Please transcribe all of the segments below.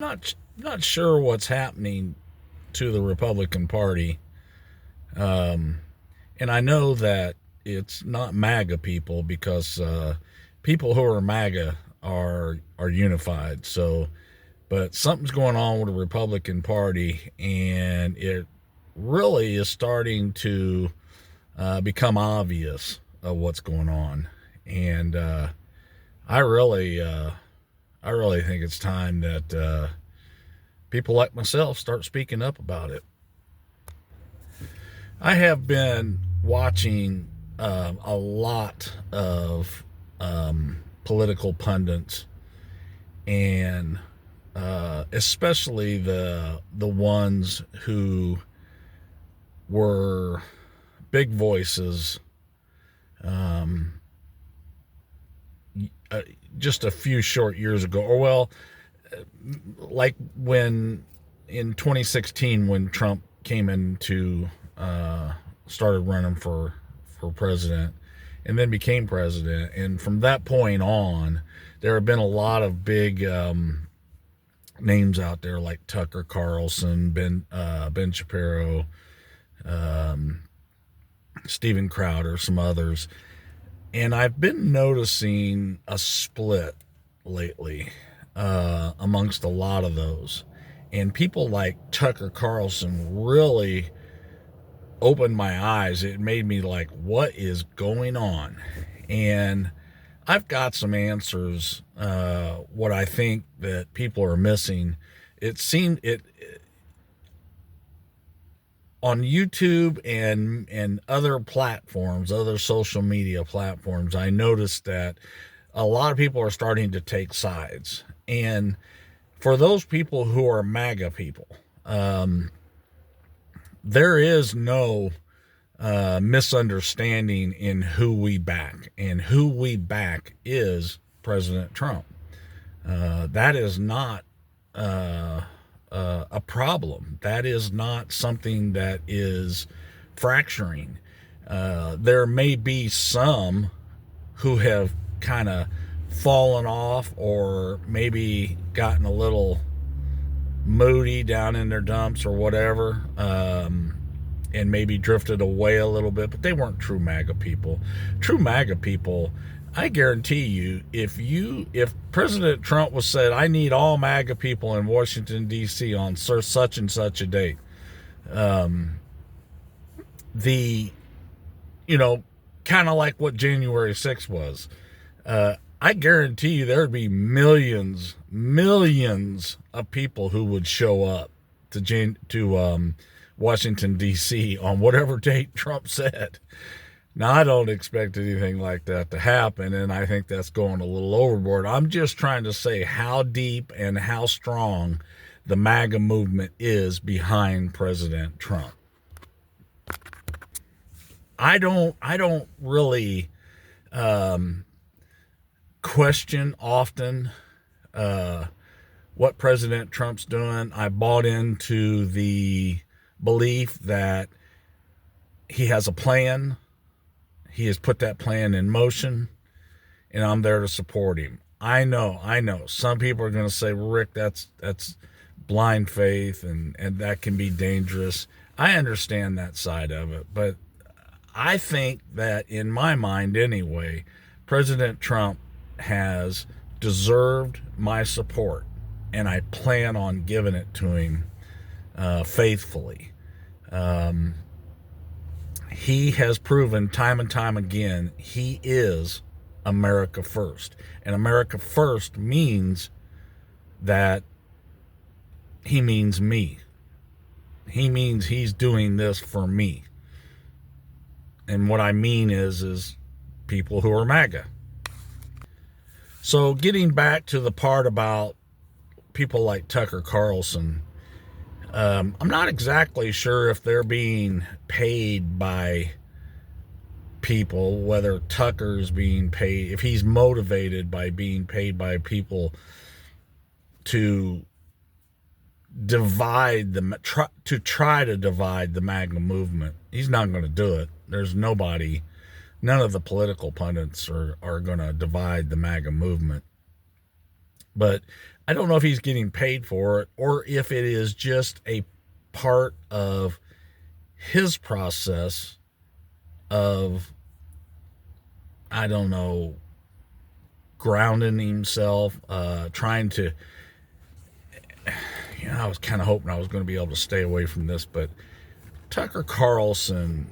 Not sure what's happening to the Republican Party, um, and I know that it's not MAGA people because people who are MAGA are unified. So, but something's going on with the Republican Party, and it really is starting to become obvious of what's going on. And I really, uh, I really think it's time that people like myself start speaking up about it. I have been watching a lot of political pundits, and especially the ones who were big voices um, uh, just a few short years ago, or well, like when in 2016 when Trump came into started running for president and then became president, and from that point on, there have been a lot of big names out there like Tucker Carlson, Ben Shapiro, um, Steven Crowder, some others, and I've been noticing a split lately amongst a lot of those. And people like Tucker Carlson really opened my eyes. It made me like, what is going on? And I've got some answers. What I think that people are missing. It seemed it on YouTube and other platforms, other social media platforms. I noticed that a lot of people are starting to take sides, and for those people who are MAGA people, um, there is no misunderstanding in who we back, and who we back is President Trump. That is not a problem. That is not something that is fracturing. There may be some who have kind of fallen off or maybe gotten a little moody down in their dumps or whatever, and maybe drifted away a little bit, but they weren't true MAGA people. True MAGA people, I guarantee you, if President Trump was said, I need all MAGA people in Washington D.C. on such and such a date, um, the you know, kind of like what January 6th was. I guarantee you there would be millions of people who would show up to Washington D.C. on whatever date Trump said. Now, I don't expect anything like that to happen, and I think that's going a little overboard. I'm just trying to say how deep and how strong the MAGA movement is behind President Trump. I don't really um, question often uh, what President Trump's doing. I bought into the belief that he has a plan. He has put that plan in motion, and I'm there to support him. I know. Some people are going to say, well, Rick, that's blind faith, and that can be dangerous. I understand that side of it, but I think that in my mind anyway, President Trump has deserved my support, and I plan on giving it to him faithfully. Um, he has proven time and time again he is America first. And America first means that he means me. He means he's doing this for me. And what I mean is people who are MAGA. So getting back to the part about people like Tucker Carlson, I'm not exactly sure if they're being paid by people, whether Tucker's being paid, if he's motivated by being paid by people to try to divide the MAGA movement. He's not going to do it. There's nobody, none of the political pundits are going to divide the MAGA movement. But I don't know if he's getting paid for it or if it is just a part of his process of, I don't know, grounding himself, trying to, I was kind of hoping I was going to be able to stay away from this, but Tucker Carlson,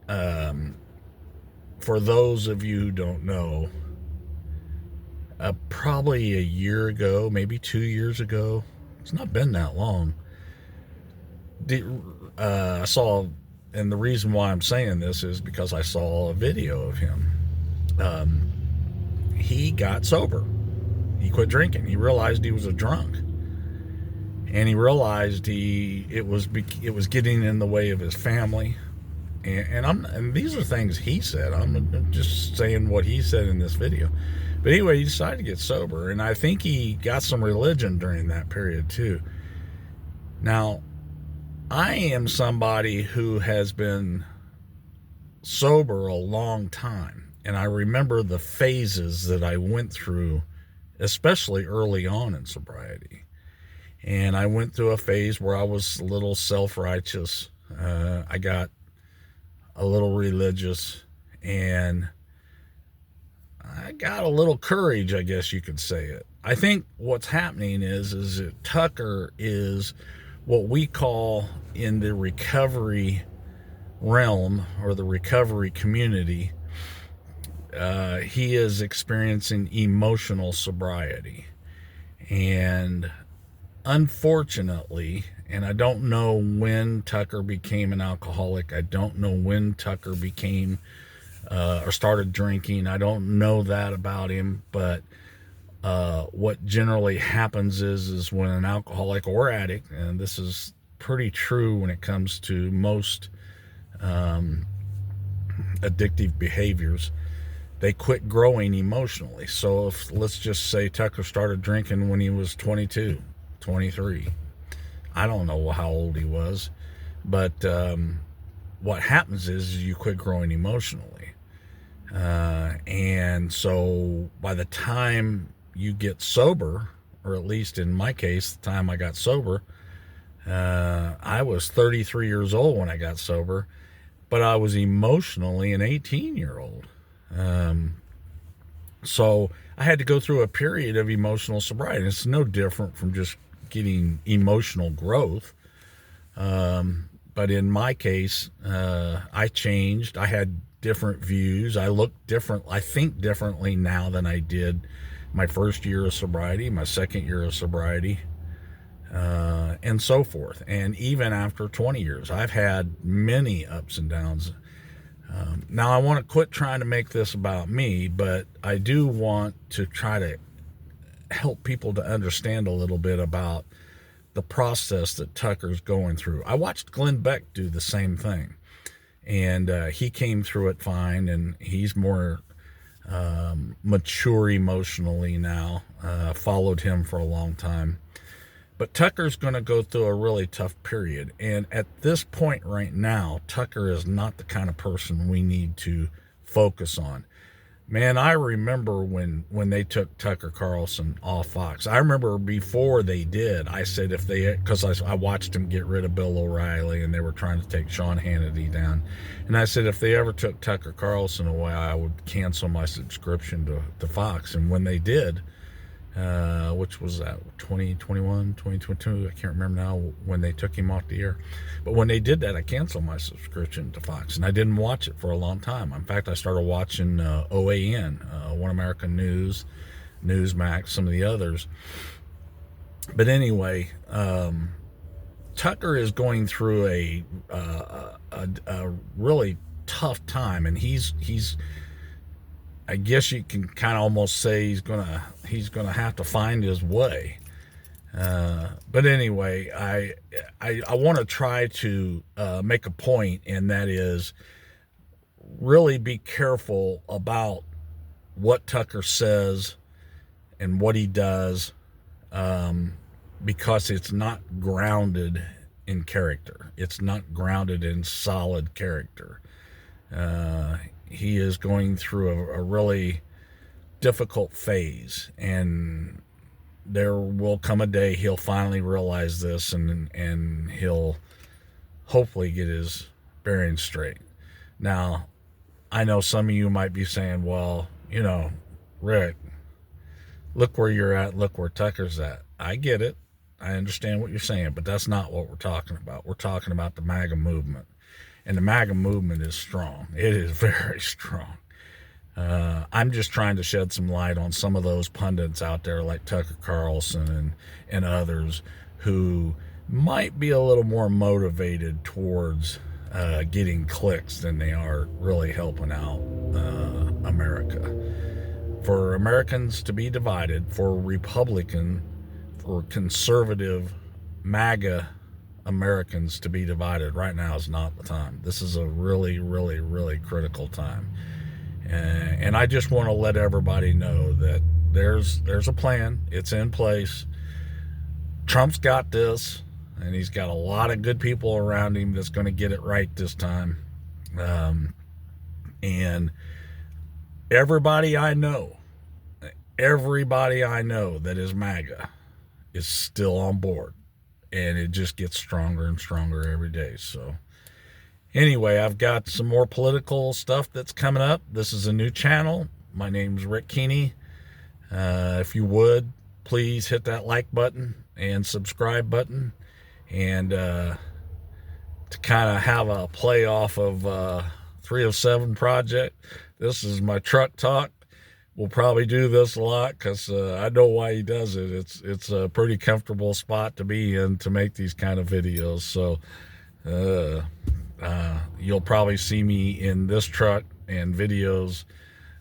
for those of you who don't know, probably a year ago, maybe 2 years ago, it's not been that long, I saw, and the reason why I'm saying this is because I saw a video of him. He got sober. He quit drinking. He realized he was a drunk, and he realized it was getting in the way of his family. And these are things he said. I'm just saying what he said in this video. But anyway, he decided to get sober, and I think he got some religion during that period too. Now, I am somebody who has been sober a long time, and I remember the phases that I went through, especially early on in sobriety. And I went through a phase where I was a little self-righteous. I got a little religious, and I got a little courage, I guess you could say it. I think what's happening is that Tucker is what we call in the recovery realm or the recovery community, he is experiencing emotional sobriety. And unfortunately, and I don't know when Tucker became an alcoholic. I don't know when Tucker became or started drinking. I don't know that about him, but what generally happens is when an alcoholic or addict, and this is pretty true when it comes to most addictive behaviors, they quit growing emotionally. So if, let's just say Tucker started drinking when he was 22, 23. I don't know how old he was, but what happens is you quit growing emotionally. And so by the time you get sober, or at least in my case, the time I got sober, I was 33 years old when I got sober, but I was emotionally an 18-year-old. So I had to go through a period of emotional sobriety. It's no different from just getting emotional growth. But in my case, I changed. I had different views. I look different. I think differently now than I did my first year of sobriety, my second year of sobriety, and so forth. And even after 20 years, I've had many ups and downs. Now, I want to quit trying to make this about me, but I do want to try to help people to understand a little bit about the process that Tucker's going through. I watched Glenn Beck do the same thing, and he came through it fine, and he's more mature emotionally now. Followed him for a long time. But Tucker's going to go through a really tough period. And at this point right now, Tucker is not the kind of person we need to focus on. Man, I remember when they took Tucker Carlson off Fox. I remember before they did, I said if they, because I watched them get rid of Bill O'Reilly and they were trying to take Sean Hannity down. And I said if they ever took Tucker Carlson away, I would cancel my subscription to Fox. And when they did, which was that 2021, 2022, I can't remember now when they took him off the air. But when they did that, I canceled my subscription to Fox, and I didn't watch it for a long time. In fact, I started watching OAN, One American News, Newsmax, some of the others. But anyway, Tucker is going through a really tough time, and he's I guess you can kind of almost say he's gonna have to find his way. But anyway, I want to try to make a point, and that is really be careful about what Tucker says and what he does, because it's not grounded in character. It's not grounded in solid character. He is going through a really difficult phase, and there will come a day he'll finally realize this, and he'll hopefully get his bearings straight. Now, I know some of you might be saying, well, Rick, look where you're at, look where Tucker's at. I get it. I understand what you're saying, but that's not what we're talking about. We're talking about the MAGA movement. And the MAGA movement is strong. It is very strong. I'm just trying to shed some light on some of those pundits out there like Tucker Carlson and others who might be a little more motivated towards getting clicks than they are really helping out America. For Americans to be divided, for conservative MAGA Americans to be divided right now is not the time. This is a really, really, really critical time. And I just want to let everybody know that there's a plan. It's in place. Trump's got this, and he's got a lot of good people around him that's going to get it right this time. And everybody I know that is MAGA is still on board, and it just gets stronger and stronger every day. So anyway, I've got some more political stuff that's coming up. This is a new channel. My name's Rick Keeney. If you would, please hit that like button and subscribe button. And to kind of have a play off of 307 Project, this is my truck talk. We'll probably do this a lot because I know why he does it. It's a pretty comfortable spot to be in to make these kind of videos. So you'll probably see me in this truck and videos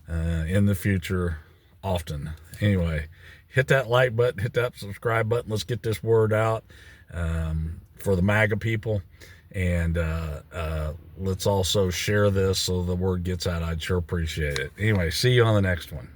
in the future often. Anyway, hit that like button, hit that subscribe button. Let's get this word out for the MAGA people. And let's also share this so the word gets out. I'd sure appreciate it. Anyway, see you on the next one.